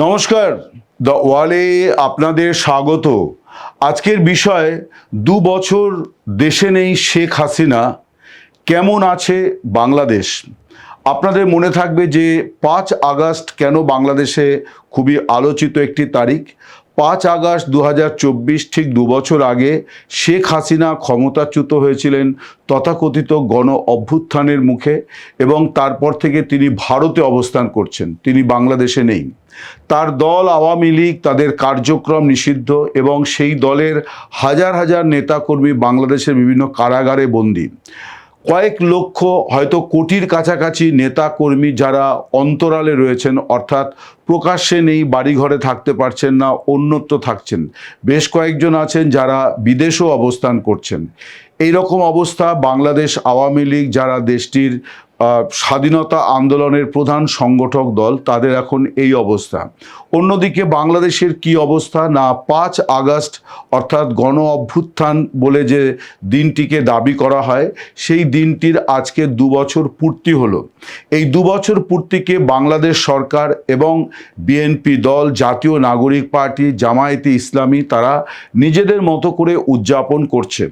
নমস্কার, দ্য ওয়ালে আপনাদের স্বাগত। আজকের বিষয় ২ বছর দেশে নেই শেখ হাসিনা, কেমন আছে বাংলাদেশ। আপনাদের মনে থাকবে যে ৫ আগস্ট কেন বাংলাদেশে খুবই আলোচিত একটি তারিখ। ৫ আগস্ট ২০২৪, ঠিক ২ বছর আগে শেখ হাসিনা ক্ষমতাচ্যুত হয়েছিলেন তথাকথিত গণ অভ্যুত্থানের মুখে, এবং তারপর থেকে তিনি ভারতে অবস্থান করছেন, তিনি বাংলাদেশে নেই। তার দল আওয়ামী লীগ, তাদের কার্যক্রম নিষিদ্ধ, এবং সেই দলের হাজার হাজার নেতাকর্মী বাংলাদেশের বিভিন্ন কারাগারে বন্দী। কয়েক লক্ষ, হয়তো কোটির কাছাকাছি নেতাকর্মী যারা অন্তরালে রয়েছেন, অর্থাৎ প্রকাশ্যে নেই, বাড়িঘরে থাকতে পারছেন না, অন্যত্র থাকছেন। বেশ কয়েকজন আছেন যারা বিদেশেও অবস্থান করছেন। এই রকম অবস্থা বাংলাদেশ আওয়ামী লীগ, যারা দেশটির স্বাধীনতা আন্দোলনের প্রধান সংগঠক দল, তাদের এখন এই অবস্থা। অন্যদিকে বাংলাদেশের কি অবস্থা না, ৫ আগস্ট অর্থাৎ গণ অভ্যুত্থান বলে যে দিনটিকে দাবি করা হয়, সেই দিনটির আজকে ২ বছর পূর্তি হলো। এই ২ বছর পূর্তিকে বাংলাদেশ সরকার এবং বিএনপি দল, জাতীয় নাগরিক পার্টি, জামায়াতে ইসলামী, তারা নিজেদের মতো করে উদযাপন করছে।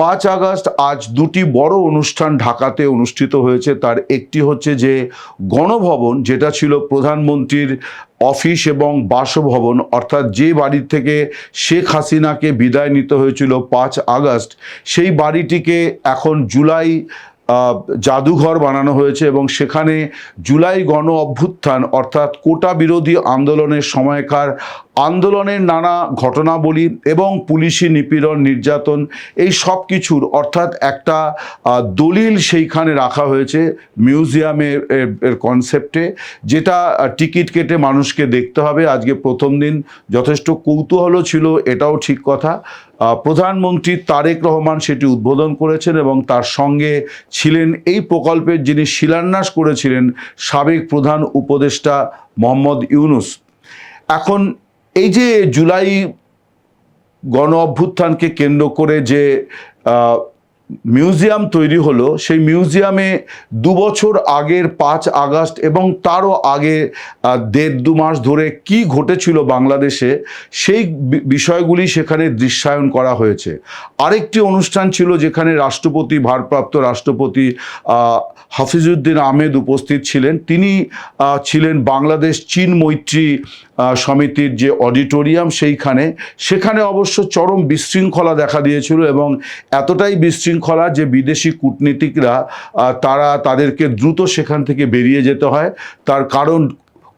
৫ আগস্ট আজ দুটি বড় অনুষ্ঠান ঢাকাতে অনুষ্ঠিত হয়েছে। তার একটি হচ্ছে যে গণভবন, যেটা ছিল প্রধানমন্ত্রীর অফিস এবং বাসভবন, অর্থাৎ যে বাড়ি থেকে শেখ হাসিনাকে বিদায় নিতে হয়েছিল ৫ আগস্ট, সেই বাড়িটিকে এখন জুলাই জাদুঘর বানানো হয়েছে, এবং সেখানে জুলাই গণ অভ্যুত্থান অর্থাৎ কোটা বিরোধী আন্দোলনের সময়কার আন্দোলনের নানা ঘটনাবলী এবং পুলিশি নিপীড়ন, নির্যাতন, এই সব কিছুর অর্থাৎ একটা দলিল সেইখানে রাখা হয়েছে মিউজিয়ামের কনসেপ্টে, যেটা টিকিট কেটে মানুষকে দেখতে হবে। আজকে প্রথম দিন যথেষ্ট কৌতূহলও ছিল, এটাও ঠিক কথা। প্রধানমন্ত্রী তারেক রহমান সেটি উদ্বোধন করেছেন, এবং তার সঙ্গে ছিলেন এই প্রকল্পের যিনি শিলান্যাস করেছিলেন সাবেক প্রধান উপদেষ্টা মোহাম্মদ ইউনূস। এখন এই যে জুলাই গণ অভ্যুত্থানকে কেন্দ্র করে যে মিউজিয়াম তৈরি হলো, সেই মিউজিয়ামে ২ বছর আগের ৫ আগস্ট এবং তারও আগে ১.৫-২ মাস ধরে কি ঘটেছিল বাংলাদেশে, সেই বিষয়গুলি সেখানে দৃশ্যায়ন করা হয়েছে। আরেকটি অনুষ্ঠান ছিল যেখানে রাষ্ট্রপতি, ভারপ্রাপ্ত রাষ্ট্রপতি হাফিজউদ্দিন আহমেদ উপস্থিত ছিলেন। তিনি ছিলেন বাংলাদেশ চীন মৈত্রী সমিতির যে অডিটোরিয়াম, সেখানে অবশ্য চরম বিশৃঙ্খলা দেখা দিয়েছিল, এবং এতটাই বিশৃঙ্খলা যে বিদেশি কূটনীতিকরা তাদেরকে দ্রুত সেখান থেকে বেরিয়ে যেতে হয়। তার কারণ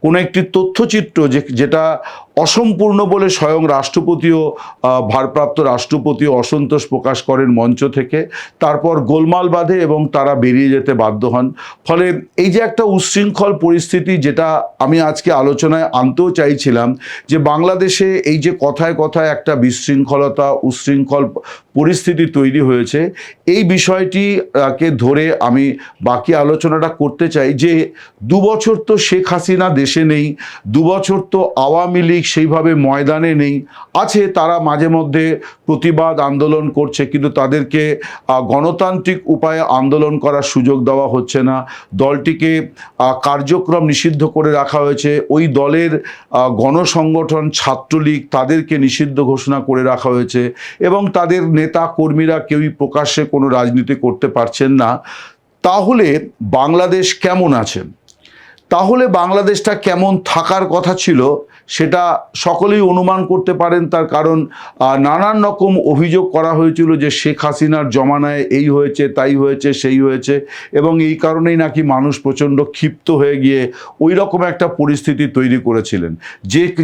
কোনো একটি তথ্যচিত্র যেটা অসম্পূর্ণ বলে স্বয়ং রাষ্ট্রপতিও, ভারপ্রাপ্ত রাষ্ট্রপতিও অসন্তোষ প্রকাশ করেন মঞ্চ থেকে। তারপর গোলমাল বাধে এবং তারা বেরিয়ে যেতে বাধ্য হন। ফলে এই যে একটা উচ্ছৃঙ্খল পরিস্থিতি, যেটা আমি আজকে আলোচনায় আনতেও চাইছিলাম, যে বাংলাদেশে এই যে কথায় কথায় একটা বিশৃঙ্খলতা, উচ্ছৃঙ্খল পরিস্থিতি তৈরি হয়েছে, এই বিষয়টিকে ধরে আমি বাকি আলোচনাটা করতে চাই। যে ২ বছর তো শেখ হাসিনা দেশে নেই, ২ বছর তো আওয়ামী লীগ সেইভাবে ময়দানে নেই, আছে তারা মাঝে মধ্যে প্রতিবাদ আন্দোলন করছে, কিন্তু তাদেরকে গণতান্ত্রিক উপায়ে আন্দোলন করার সুযোগ দেওয়া হচ্ছে না। দলটিকে কার্যক্রম নিষিদ্ধ করে রাখা হয়েছে। ওই দলের গণসংগঠন ছাত্রলীগ, তাদেরকে নিষিদ্ধ ঘোষণা করে রাখা হয়েছে, এবং তাদের নেতা কর্মীরা কেউই প্রকাশ্যে কোনো রাজনীতি করতে পারছেন না। তাহলে বাংলাদেশ কেমন আছে? তাহলে বাংলাদেশটা কেমন থাকার কথা ছিল সেটা সকলেই অনুমান করতে পারেন। তার কারণ নানান রকম অভিযোগ করা হয়েছিল যে শেখ হাসিনার জমানায় এই হয়েছে, তাই হয়েছে, সেই হয়েছে, এবং এই কারণেই নাকি মানুষ প্রচণ্ড ক্ষিপ্ত হয়ে গিয়ে ওই রকম একটা পরিস্থিতি তৈরি করেছিলেন।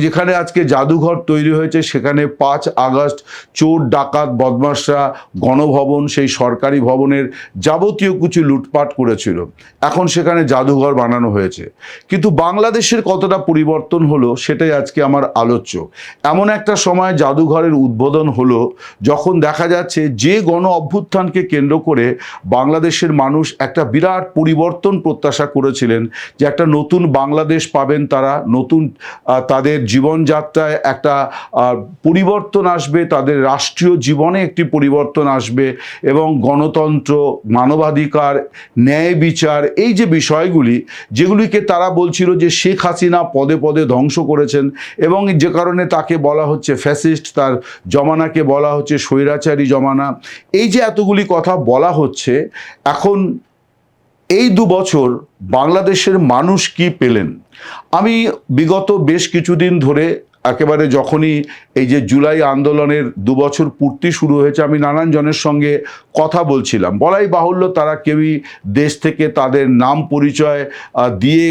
যেখানে আজকে জাদুঘর তৈরি হয়েছে, সেখানে ৫ আগস্ট চোর ডাকাত বদমাশরা গণভবন, সেই সরকারি ভবনের যাবতীয় কিছু লুটপাট করেছিল। এখন সেখানে জাদুঘর বানানো হয়েছে। কিন্তু বাংলাদেশের কতটা পরিবর্তন হলো সেটাই আজকে আমার আলোচ্য। এমন একটা সময় জাদুঘরের উদ্বোধন হলো যখন দেখা যাচ্ছে যে গণ অভ্যুত্থানকে কেন্দ্র করে বাংলাদেশের মানুষ একটা বিরাট পরিবর্তন প্রত্যাশা করেছিলেন, যে একটা নতুন বাংলাদেশ পাবেন তারা, নতুন তাদের জীবনযাত্রায় একটা পরিবর্তন আসবে, তাদের রাষ্ট্রীয় জীবনে একটি পরিবর্তন আসবে, এবং গণতন্ত্র, মানবাধিকার, ন্যায় বিচার, এই যে বিষয়গুলি, যেগুলিকে তারা বলছিল যে শেখ হাসিনা পদে পদে ধ্বংস করেছেন এবং যে কারণে তাকে বলা হচ্ছে ফ্যাসিস্ট, তার জমানাকে বলা হচ্ছে স্বৈরাচারী জমানা। এই যে এতগুলি কথা বলা হচ্ছে, এখন এই 2 বছর বাংলাদেশের মানুষ কি পেলেন? আমি বিগত বেশ কিছুদিন ধরে একেবারে যখনই এই যে জুলাই আন্দোলনের 2 বছর পূর্তি শুরু হয়েছে, আমি নানান জনের সঙ্গে কথা বলছিলাম। বলাই বাহুল্য তারা কেউই দেশ থেকে তাদের নাম পরিচয় দিয়ে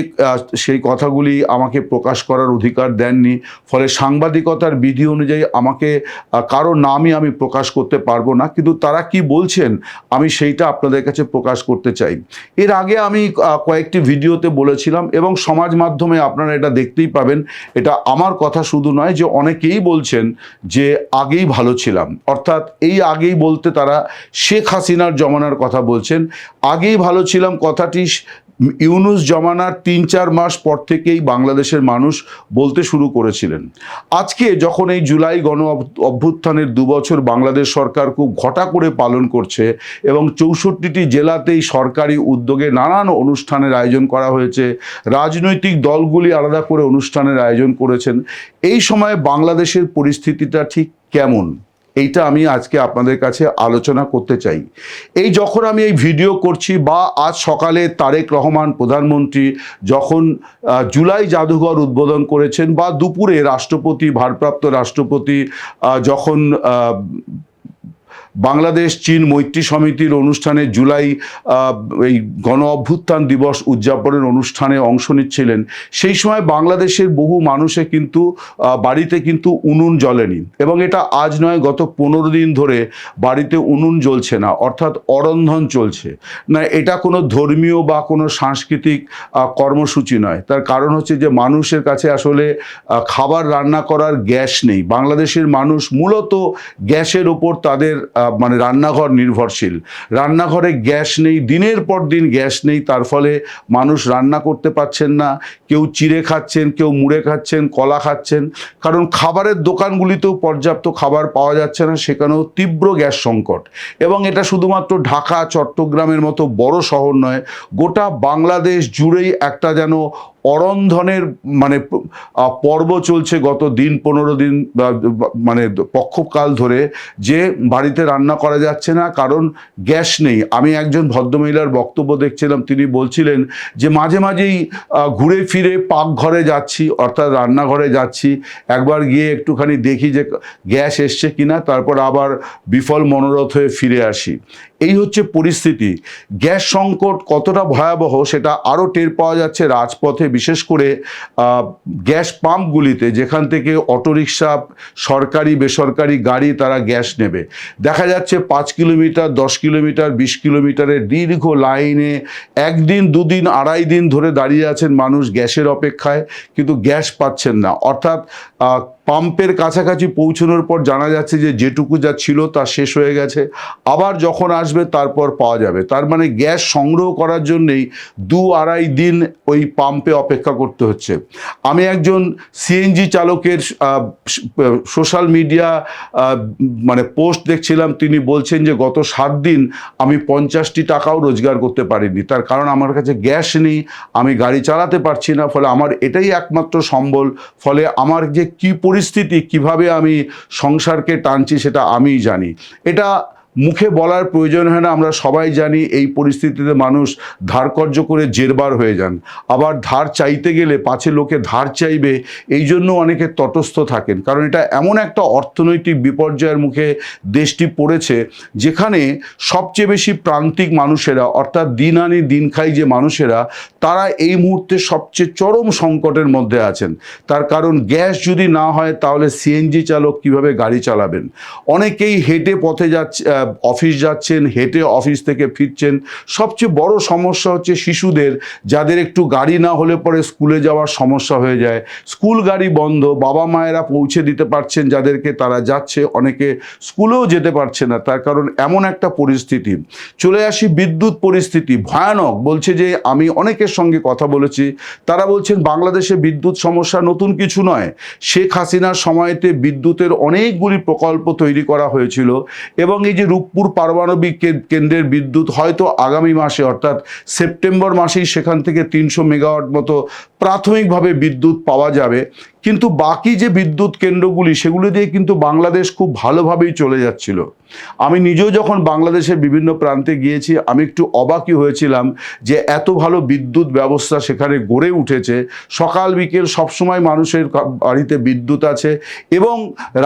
সেই কথাগুলি আমাকে প্রকাশ করার অধিকার দেননি। ফলে সাংবাদিকতার বিধি অনুযায়ী আমাকে কারো নামই আমি প্রকাশ করতে পারবো না, কিন্তু তারা কি বলছেন আমি সেইটা আপনাদের কাছে প্রকাশ করতে চাই। এর আগে আমি কয়েকটি ভিডিওতে বলেছিলাম এবং সমাজ মাধ্যমে আপনারা এটা দেখতেই পাবেন, এটা আমার কথা শুধু নয়, যে অনেকেই বলছেন যে আগেই ভালো ছিলাম, অর্থাৎ এই আগেই বলতে তারা শেখ হাসিনার জমানার কথা বলছেন। আগেই ভালো ছিলাম কথাটি ইউনূস জমানার 3-4 মাস পর থেকেই বাংলাদেশের মানুষ বলতে শুরু করেছিলেন। আজকে যখন এই জুলাই গণ অভ্যুত্থানের 2 বছর বাংলাদেশ সরকার খুব ঘটা করে পালন করছে এবং 64টি জেলাতেই সরকারি উদ্যোগে নানান অনুষ্ঠানের আয়োজন করা হয়েছে, রাজনৈতিক দলগুলি আলাদা করে অনুষ্ঠানের আয়োজন করেছেন, এই সময় বাংলাদেশের পরিস্থিতিটা ঠিক কেমন এইটা আমি আজকে আপনাদের কাছে আলোচনা করতে চাই। এই যখন আমি এই ভিডিও করছি বা আজ সকালে তারেক রহমান প্রধানমন্ত্রী যখন জুলাই জাদুঘর উদ্বোধন করেছেন, বা দুপুরে রাষ্ট্রপতি, ভারপ্রাপ্ত রাষ্ট্রপতি যখন বাংলাদেশ চীন মৈত্রী সমিতির অনুষ্ঠানে জুলাই এই গণ অভ্যুত্থান দিবস উদযাপনের অনুষ্ঠানে অংশ নিচ্ছিলেন, সেই সময় বাংলাদেশের বহু মানুষে কিন্তু বাড়িতে কিন্তু উনুন জ্বলেনি, এবং এটা আজ নয়, গত 15 দিন ধরে বাড়িতে উনুন জ্বলছে না, অর্থাৎ অরন্ধন চলছে না। এটা কোনো ধর্মীয় বা কোনো সাংস্কৃতিক কর্মসূচি নয়। তার কারণ হচ্ছে যে মানুষের কাছে আসলে খাবার রান্না করার গ্যাস নেই। বাংলাদেশের মানুষ মূলত গ্যাসের ওপর তাদের মানে রান্নাঘর নির্ভরশীল। রান্নাঘরে গ্যাস নেই, দিনের পর দিন গ্যাস নেই, তার ফলে মানুষ রান্না করতে পারছেন না। কেউ চিড়ে খাচ্ছেন, কেউ মুড়ে খাচ্ছেন, কলা খাচ্ছেন, কারণ খাবারের দোকানগুলিতেও পর্যাপ্ত খাবার পাওয়া যাচ্ছে না, সেখানেও তীব্র গ্যাস সংকট। এবং এটা শুধুমাত্র ঢাকা চট্টগ্রামের মতো বড় শহর নয়, গোটা বাংলাদেশ জুড়েই একটা যেন অরন্ধনের মানে পর্ব চলছে গত 15 দিন মানে পক্ষকাল ধরে, যে বাড়িতে রান্না করা যাচ্ছে না কারণ গ্যাস নেই। আমি একজন ভদ্রমহিলার বক্তব্য দেখছিলাম, তিনি বলছিলেন যে মাঝে মাঝেই ঘুরে ফিরে পাকঘরে যাচ্ছি, অর্থাৎ রান্নাঘরে যাচ্ছি, একবার গিয়ে একটুখানি দেখি যে গ্যাস এসছে কিনা, তারপর আবার বিফল মনোরথ হয়ে ফিরে আসি। এই হচ্ছে পরিস্থিতি। গ্যাস সংকট কতটা ভয়াবহ সেটা আরও টের পাওয়া যাচ্ছে রাজপথে, বিশেষ করে গ্যাস পাম্পগুলিতে, যেখান থেকে অটোরিকশা, সরকারি বেসরকারি গাড়ি তারা গ্যাস নেবে। দেখা যাচ্ছে 5 কিলোমিটার, 10 কিলোমিটার, 20 কিলোমিটারের দীর্ঘ লাইনে 1 দিন, 2 দিন, 2.5 দিন ধরে দাঁড়িয়ে আছেন মানুষ গ্যাসের অপেক্ষায়, কিন্তু গ্যাস পাচ্ছেন না। অর্থাৎ পাম্পের কাছাকাছি পৌঁছানোর পর জানা যাচ্ছে যে যেটুকু যা ছিল তা শেষ হয়ে গেছে, আবার যখন আসবে তারপর পাওয়া যাবে। তার মানে গ্যাস সংগ্রহ করার জন্যেই 2-2.5 দিন ওই পাম্পে অপেক্ষা করতে হচ্ছে। আমি একজন সিএনজি চালকের সোশ্যাল মিডিয়া মানে পোস্ট দেখছিলাম, তিনি বলছেন যে গত 7 দিন আমি 50টি টাকাও রোজগার করতে পারিনি, তার কারণ আমার কাছে গ্যাস নেই, আমি গাড়ি চালাতে পারছি না, ফলে আমার এটাই একমাত্র সম্বল। ফলে আমার যে কি পরিস্থিতি, কিভাবে আমি সংসারকে টানছি সেটা আমিই জানি। এটা মুখে বলার প্রয়োজন হয় না, আমরা সবাই জানি এই পরিস্থিতিতে মানুষ ধার কর্জ করে জেরবার হয়ে যান। আবার ধার চাইতে গেলে পাছে লোকে ধার চাইবে, এই জন্য অনেকে তটস্থ থাকেন, কারণ এটা এমন একটা অর্থনৈতিক বিপর্যয়ের মুখে দেশটি পড়েছে, যেখানে সবচেয়ে বেশি প্রান্তিক মানুষেরা, অর্থাৎ দিন আনি দিন খাই যে মানুষেরা, তারা এই মুহূর্তে সবচেয়ে চরম সংকটের মধ্যে আছেন। তার কারণ গ্যাস যদি না হয় তাহলে সিএনজি চালক কিভাবে গাড়ি চালাবেন? অনেকেই হেঁটে পথে যাচ্ছে, অফিস যাচ্ছেন, হেঁটে অফিস থেকে ফিরছেন। সবচেয়ে বড় সমস্যা হচ্ছে শিশুদের, যাদের একটু গাড়ি না হলে পরে স্কুলে যাওয়ার সমস্যা হয়ে যায়। স্কুল গাড়ি বন্ধ, বাবা মায়েরা পৌঁছে দিতে পারছেন যাদেরকে, তারা যাচ্ছে, অনেকে স্কুলেও যেতে পারছে না। তার কারণ এমন একটা পরিস্থিতি। চলে আসি বিদ্যুৎ পরিস্থিতি, ভয়ানক। বলছে যে, আমি অনেকের সঙ্গে কথা বলেছি, তারা বলছেন বাংলাদেশে বিদ্যুৎ সমস্যা নতুন কিছু নয়। শেখ হাসিনার সময়তে বিদ্যুতের অনেকগুলি প্রকল্প তৈরি করা হয়েছিল, এবং এই যে রূপপুর পারমাণবিক কেন্দ্রের বিদ্যুৎ হয়তো আগামী মাসে অর্থাৎ সেপ্টেম্বর মাসেই সেখান থেকে 300 মেগাওয়াট মতো প্রাথমিকভাবে বিদ্যুৎ পাওয়া যাবে। কিন্তু বাকি যে বিদ্যুৎ কেন্দ্রগুলি সেগুলি দিয়ে কিন্তু বাংলাদেশ খুব ভালোভাবেই চলে যাচ্ছিল। আমি নিজেও যখন বাংলাদেশের বিভিন্ন প্রান্তে গিয়েছি আমি একটু অবাকই হয়েছিলাম যে এত ভালো বিদ্যুৎ ব্যবস্থা সেখানে গড়ে উঠেছে। সকাল বিকেল সবসময় মানুষের বাড়িতে বিদ্যুৎ আছে এবং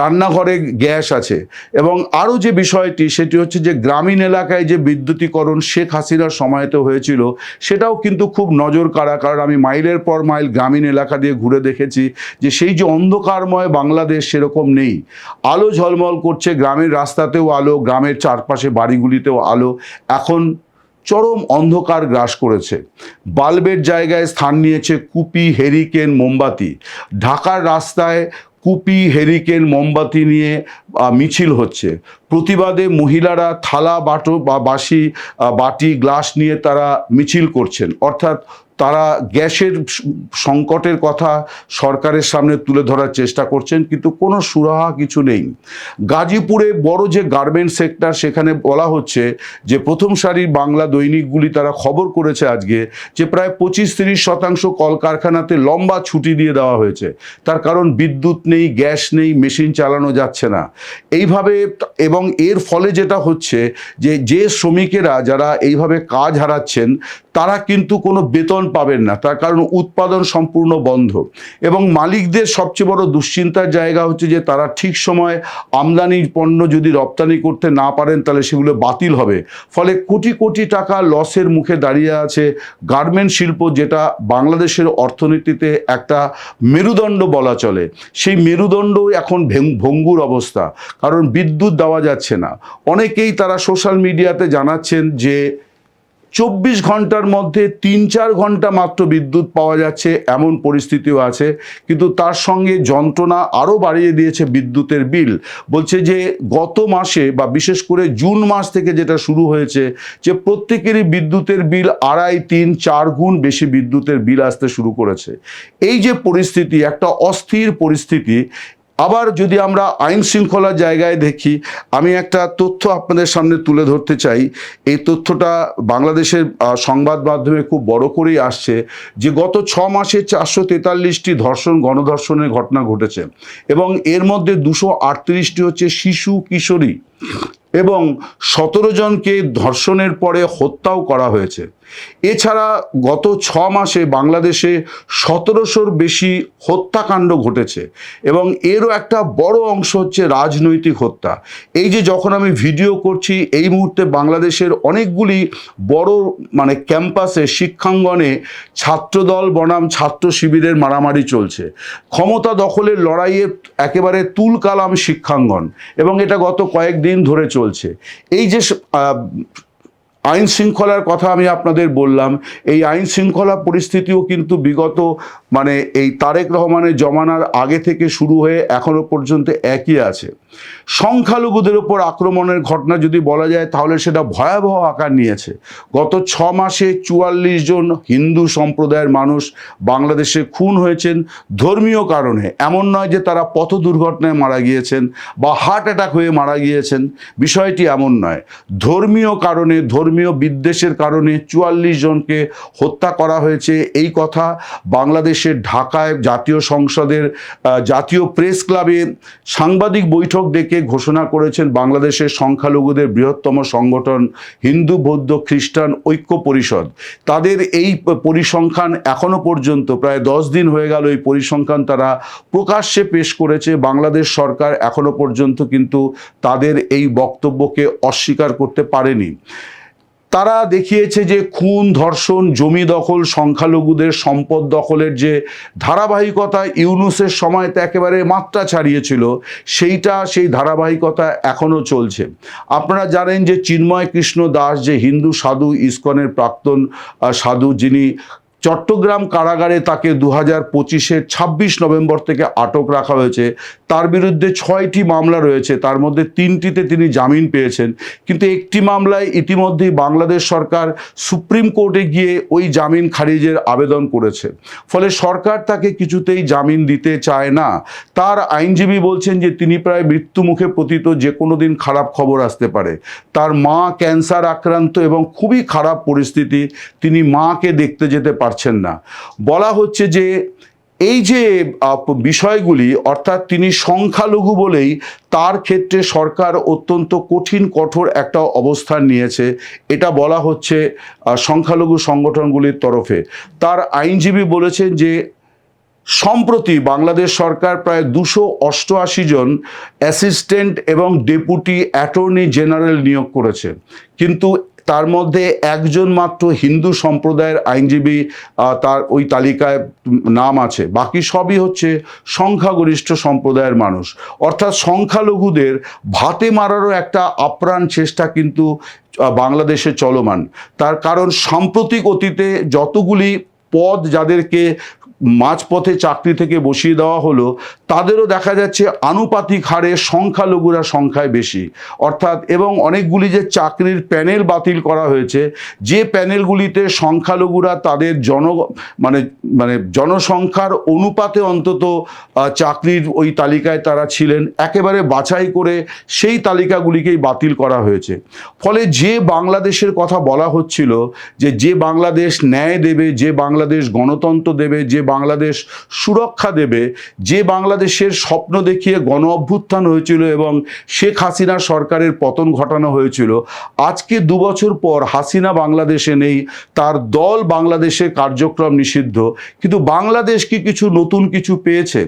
রান্নাঘরে গ্যাস আছে। এবং আরও যে বিষয়টি সেটি হচ্ছে যে গ্রামীণ এলাকায় যে বিদ্যুতীকরণ শেখ হাসিনার সময়তে হয়েছিল সেটাও কিন্তু খুব নজর কাড়া, কারণ আমি মাইলের পর মাইল গ্রামীণ এলাকা দিয়ে ঘুরে দেখেছি যে সেই যে অন্ধকারময় বাংলাদেশ সেরকম নেই। আলো ঝলমল করছে, গ্রামের রাস্তাতেও আলো, গ্রামের চারপাশে বাড়িগুলিতেও আলো। এখন চরম অন্ধকার গ্রাস করেছে। বাল্বের জায়গায় স্থান নিয়েছে কুপি, হেরিকেন, মোমবাতি। ঢাকার রাস্তায় কুপি, হেরিকেন, মোমবাতি নিয়ে মিছিল হচ্ছে। প্রতিবাদে মহিলারা থালা বাটি গ্লাস নিয়ে তারা মিছিল করছেন। অর্থাৎ তারা গ্যাসের সংকটের কথা সরকারের সামনে তুলে ধরার চেষ্টা করছেন, কিন্তু কোনো সুরাহা কিছু নেই। গাজীপুরে বড় যে গার্মেন্টস সেক্টর, সেখানে বলা হচ্ছে যে প্রথম সারির বাংলা দৈনিকগুলি তারা খবর করেছে আজকে যে প্রায় 25-30% কলকারখানাতে লম্বা ছুটি দিয়ে দেওয়া হয়েছে। তার কারণ বিদ্যুৎ নেই, গ্যাস নেই, মেশিন চালানো যাচ্ছে না এইভাবে। এবং এর ফলে যেটা হচ্ছে যে শ্রমিকেরা যারা এইভাবে কাজ হারাচ্ছেন তারা কিন্তু কোনো বেতন পাবেন না, তার কারণ উৎপাদন সম্পূর্ণ বন্ধ। এবং মালিকদের সবচেয়ে বড় দুশ্চিন্তার জায়গা হচ্ছে যে তারা ঠিক সময় আমদানির পণ্য যদি রপ্তানি করতে না পারেন তাহলে সেগুলো বাতিল হবে। ফলে কোটি কোটি টাকা লসের মুখে দাঁড়িয়ে আছে গার্মেন্ট শিল্প, যেটা বাংলাদেশের অর্থনীতিতে একটা মেরুদণ্ড বলা চলে। সেই মেরুদণ্ড এখন ভঙ্গুর অবস্থা, কারণ বিদ্যুৎ দেওয়া যাচ্ছে না। অনেকেই তারা সোশ্যাল মিডিয়াতে জানাচ্ছেন যে 24 ঘন্টার মধ্যে 3-4 ঘন্টা মাত্র বিদ্যুৎ পাওয়া যাচ্ছে, এমন পরিস্থিতিও আছে। কিন্তু তার সঙ্গে যন্ত্রণা আরও বাড়িয়ে দিয়েছে বিদ্যুতের বিল। বলছে যে গত মাসে বা বিশেষ করে জুন মাস থেকে যেটা শুরু হয়েছে যে প্রত্যেকেরই বিদ্যুতের বিল 2.5-3-4 গুণ বেশি বিদ্যুতের বিল আসতে শুরু করেছে। এই যে পরিস্থিতি, একটা অস্থির পরিস্থিতি। আবার যদি আমরা আইন শৃঙ্খলার জায়গায় দেখি, আমি একটা তথ্য আপনাদের সামনে তুলে ধরতে চাই। এই তথ্যটা বাংলাদেশের সংবাদ মাধ্যমে খুব বড় করেই আসছে যে গত 6 মাসে 443টি ধর্ষণ, গণধর্ষণের ঘটনা ঘটেছে এবং এর মধ্যে 238টি হচ্ছে শিশু কিশোরী এবং 17 জনকে ধর্ষণের পরে হত্যাও করা হয়েছে। এছাড়া গত 6 মাসে বাংলাদেশে 1700-র বেশি হত্যাকাণ্ড ঘটেছে এবং এরও একটা বড় অংশ হচ্ছে রাজনৈতিক হত্যা। এই যে যখন আমি ভিডিও করছি এই মুহূর্তে বাংলাদেশের অনেকগুলি বড় ক্যাম্পাসে, শিক্ষাঙ্গনে ছাত্রদল বনাম ছাত্র শিবিরের মারামারি চলছে। ক্ষমতা দখলের লড়াইয়ে একেবারে তুলকালাম শিক্ষাঙ্গন এবং এটা গত কয়েকদিন ধরে চলছে। এই যে আইন শৃঙ্খলার কথা আমি আপনাদের বললাম, এই আইন শৃঙ্খলা পরিস্থিতিও কিন্তু বিগত এই তারেক রহমানের জমানার আগে থেকে শুরু হয়ে এখনো পর্যন্ত একই আছে। সংখ্যালঘুদের উপর আক্রমণের ঘটনা যদি বলা যায় তাহলে সেটা ভয়াবহ আকার নিয়েছে। গত 6 মাসে 44 জন হিন্দু সম্প্রদায়ের মানুষ বাংলাদেশে খুন হয়েছেন ধর্মীয় কারণে। এমন নয় যে তারা পথ দুর্ঘটনায় মারা গিয়েছেন বা হার্ট অ্যাটাক হয়ে মারা গিয়েছেন, বিষয়টি এমন নয়। ধর্মীয় কারণে, ধর্মীয় বিদ্বেষের কারণে 44 জনকে হত্যা করা হয়েছে। এই কথা বাংলাদেশের ঢাকায় জাতীয় সংসদের জাতীয় প্রেস ক্লাবে সাংবাদিক বৈঠক ডেকে ঘোষণা করেছেন বাংলাদেশের সংখ্যালঘুদের বৃহত্তম সংগঠন হিন্দু বৌদ্ধ খ্রিস্টান ঐক্য পরিষদ। তাদের এই পরিসংখ্যান এখনো পর্যন্ত প্রায় 10 দিন হয়ে গেল, এই পরিসংখ্যান তারা প্রকাশ্যে পেশ করেছে। বাংলাদেশ সরকার এখনো পর্যন্ত কিন্তু তাদের এই বক্তব্যকে অস্বীকার করতে পারেনি। তারা দেখিয়েছে যে খুন, ধর্ষণ, জমি দখল, সংখ্যালঘুদের সম্পদ দখলের যে ধারাবাহিকতা ইউনূসের সময়তে একেবারে মাত্রা ছাড়িয়েছিল, সেই ধারাবাহিকতা এখনও চলছে। আপনারা জানেন যে চিন্ময় কৃষ্ণ দাস, যে হিন্দু সাধু, ইসকনের প্রাক্তন সাধু, যিনি চট্টগ্রাম কারাগারে তাকে 2025-এর 26 নভেম্বর থেকে আটক রাখা হয়েছে। তার বিরুদ্ধে 6টি মামলা রয়েছে, তার মধ্যে 3টিতে তিনি জামিন পেয়েছেন, কিন্তু একটি মামলায় ইতিমধ্যেই বাংলাদেশ সরকার সুপ্রিম কোর্টে গিয়ে ওই জামিন খারিজের আবেদন করেছে। ফলে সরকার তাকে কিছুতেই জামিন দিতে চায় না। তার আইনজীবী বলছেন যে তিনি প্রায় মৃত্যুমুখে পতিত, যে কোনো দিন খারাপ খবর আসতে পারে। তার মা ক্যান্সার আক্রান্ত এবং খুবই খারাপ পরিস্থিতি, তিনি মাকে দেখতে যেতে পারছেন না। বলা হচ্ছে যে এই যে বিষয়গুলি, অর্থাৎ তিনি সংখ্যালঘু বলেই তার ক্ষেত্রে সরকার অত্যন্ত কঠোর একটা অবস্থান নিয়েছে, এটা বলা হচ্ছে সংখ্যালঘু সংগঠনগুলির তরফে। তার আইনজীবী বলেছেন যে সম্প্রতি বাংলাদেশ সরকার প্রায় 288 জন অ্যাসিস্ট্যান্ট এবং ডেপুটি অ্যাটর্নি জেনারেল নিয়োগ করেছে, কিন্তু তার মধ্যে একজন মাত্র হিন্দু সম্প্রদায়ের আইনজীবী তার ওই তালিকায় নাম আছে, বাকি সবই হচ্ছে সংখ্যাগরিষ্ঠ সম্প্রদায়ের মানুষ। অর্থাৎ সংখ্যালঘুদের ভাতে মারারও একটা আপ্রাণ চেষ্টা কিন্তু বাংলাদেশে চলমান। তার কারণ সাম্প্রতিক অতীতে যতগুলি পদ যাদেরকে মাঝপথে চাকরি থেকে বসিয়ে দেওয়া হলো, তাদেরও দেখা যাচ্ছে আনুপাতিক হারে সংখ্যালঘুরা সংখ্যায় বেশি। অর্থাৎ এবং অনেকগুলি যে চাকরির প্যানেল বাতিল করা হয়েছে, যে প্যানেলগুলিতে সংখ্যালঘুরা তাদের মানে জনসংখ্যার অনুপাতে অন্তত চাকরির ওই তালিকায় তারা ছিলেন, একেবারে বাছাই করে সেই তালিকাগুলিকেই বাতিল করা হয়েছে। ফলে যে বাংলাদেশের কথা বলা হচ্ছিল, যে বাংলাদেশ ন্যায় দেবে, যে বাংলাদেশ গণতন্ত্র দেবে, যে বাংলাদেশ সুরক্ষা দেবে, যে বাংলাদেশের স্বপ্ন দেখিয়ে গণ অভ্যুত্থান হয়েছিল এবং শেখ হাসিনা সরকারের পতন ঘটানো হয়েছিল, আজকে 2 বছর পর হাসিনা বাংলাদেশে নেই, তার দল বাংলাদেশের কার্যক্রম নিষিদ্ধ, কিন্তু বাংলাদেশ কি কিছু নতুন কিছু পেয়েছে?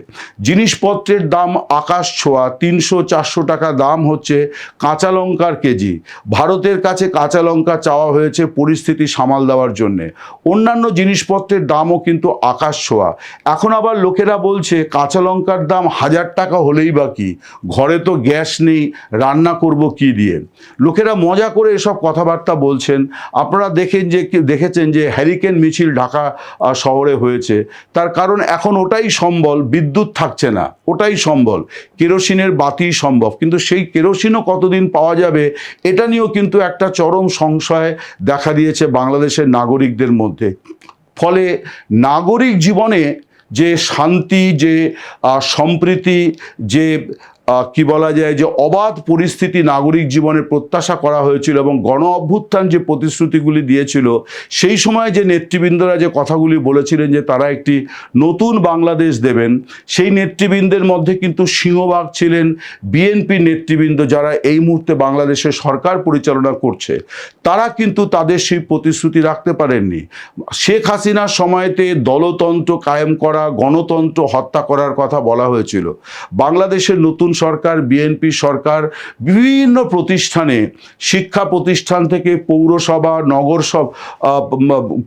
জিনিসপত্রের দাম আকাশ ছোঁয়া, 300-400 টাকা দাম হচ্ছে কাঁচা লঙ্কার কেজি। ভারতের কাছে কাঁচা লঙ্কা চাওয়া হয়েছে পরিস্থিতি সামাল দেওয়ার জন্যে। অন্যান্য জিনিসপত্রের দামও কিন্তু আকাশ ছোঁয়া। এখন আবার লোকেরা বলছে কাঁচা লঙ্কার দাম 1000 টাকা হলেই বা কি, ঘরে তো গ্যাস নেই, রান্না করব কি দিয়ে? লোকেরা মজা করে এসব কথাবার্তা বলছেন। আপনারা দেখেছেন যে হ্যারিকেন মিছিল ঢাকা শহরে হয়েছে, তার কারণ এখন ওটাই সম্বল, বিদ্যুৎ থাকছে না, ওটাই সম্বল, কেরোসিনের বাতি সম্ভব, কিন্তু সেই কেরোসিনও কতদিন পাওয়া যাবে এটা নিয়েও কিন্তু একটা চরম সংশয় দেখা দিয়েছে বাংলাদেশের নাগরিকদের মধ্যে। ফলে নাগরিক জীবনে যে শান্তি, যে সম্প্রীতি, যে কি বলা যায়, যে অবাধ পরিস্থিতি নাগরিক জীবনে প্রত্যাশা করা হয়েছিল এবং গণ অভ্যুত্থান যে প্রতিশ্রুতিগুলি দিয়েছিল, সেই সময় যে নেতৃবৃন্দরা যে কথাগুলি বলেছিলেন যে তারা একটি নতুন বাংলাদেশ দেবেন, সেই নেতৃবৃন্দের মধ্যে কিন্তু সিংহভাগ ছিলেন বিএনপি নেতৃবৃন্দ, যারা এই মুহূর্তে বাংলাদেশের সরকার পরিচালনা করছে। তারা কিন্তু তাদের সেই প্রতিশ্রুতি রাখতে পারেননি। শেখ হাসিনার সময়তে দলতন্ত্র কায়েম করা, গণতন্ত্র হত্যা করার কথা বলা হয়েছিল। বাংলাদেশের নতুন সরকার, বিএনপি সরকার, বিভিন্ন প্রতিষ্ঠানে, শিক্ষা প্রতিষ্ঠান থেকে পৌরসভা, নগরসভা,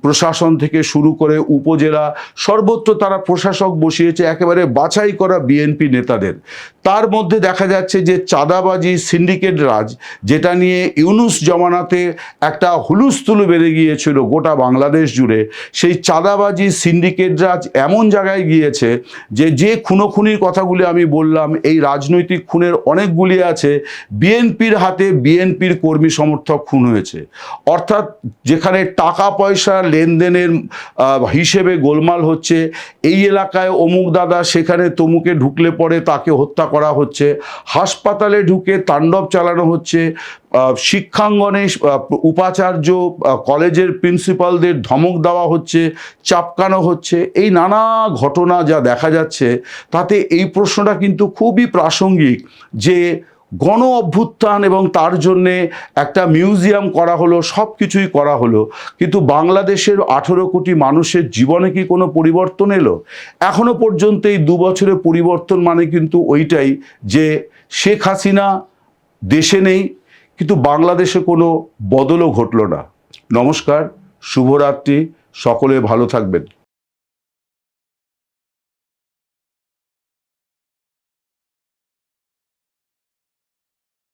প্রশাসন থেকে শুরু করে উপজেলা, সর্বত্র তারা প্রশাসক বসিয়েছে, একেবারে বাছাই করা বিএনপি নেতাদের। তার মধ্যে দেখা যাচ্ছে যে চাঁদাবাজি, সিন্ডিকেট রাজ, যেটা নিয়ে ইউনূস জমানাতে একটা হুলুস্থুলু বেড়ে গিয়েছিল গোটা বাংলাদেশ জুড়ে, সেই চাঁদাবাজি, সিন্ডিকেট রাজ এমন জায়গায় গিয়েছে যে খুনোখুনির কথাগুলি আমি বললাম, এই রাজনৈতিক খুনের অনেকগুলি আছে বিএনপির হাতে, বিএনপির কর্মী সমর্থক খুন হয়েছে। অর্থাৎ যেখানে টাকা পয়সা লেনদেনের হিসেবে গোলমাল হচ্ছে, এই এলাকায় অমুক দাদা, সেখানে তমুকে ঢুকলে পরে তাকে হত্যা করা হচ্ছে, হাসপাতালে ঢুকে তাণ্ডব চালানো হচ্ছে, শিক্ষাঙ্গনে উপাচার্য, কলেজের প্রিন্সিপালদের ধমক দেওয়া হচ্ছে, চাপকানো হচ্ছে, এই নানা ঘটনা যা দেখা যাচ্ছে, তাতে এই প্রশ্নটা কিন্তু খুবই প্রাসঙ্গিক যে গণ অভ্যুত্থান এবং তার জন্যে একটা মিউজিয়াম করা হলো, সব কিছুই করা হলো, কিন্তু বাংলাদেশের 18 কোটি মানুষের জীবনে কি কোনো পরিবর্তন এলো? এখনো পর্যন্ত এই 2 বছরের পরিবর্তন মানে কিন্তু ওইটাই যে শেখ হাসিনা দেশে নেই, কিন্তু বাংলাদেশে কোনো বদলও ঘটল না। নমস্কার, শুভরাত্রি, সকলে ভালো থাকবেন।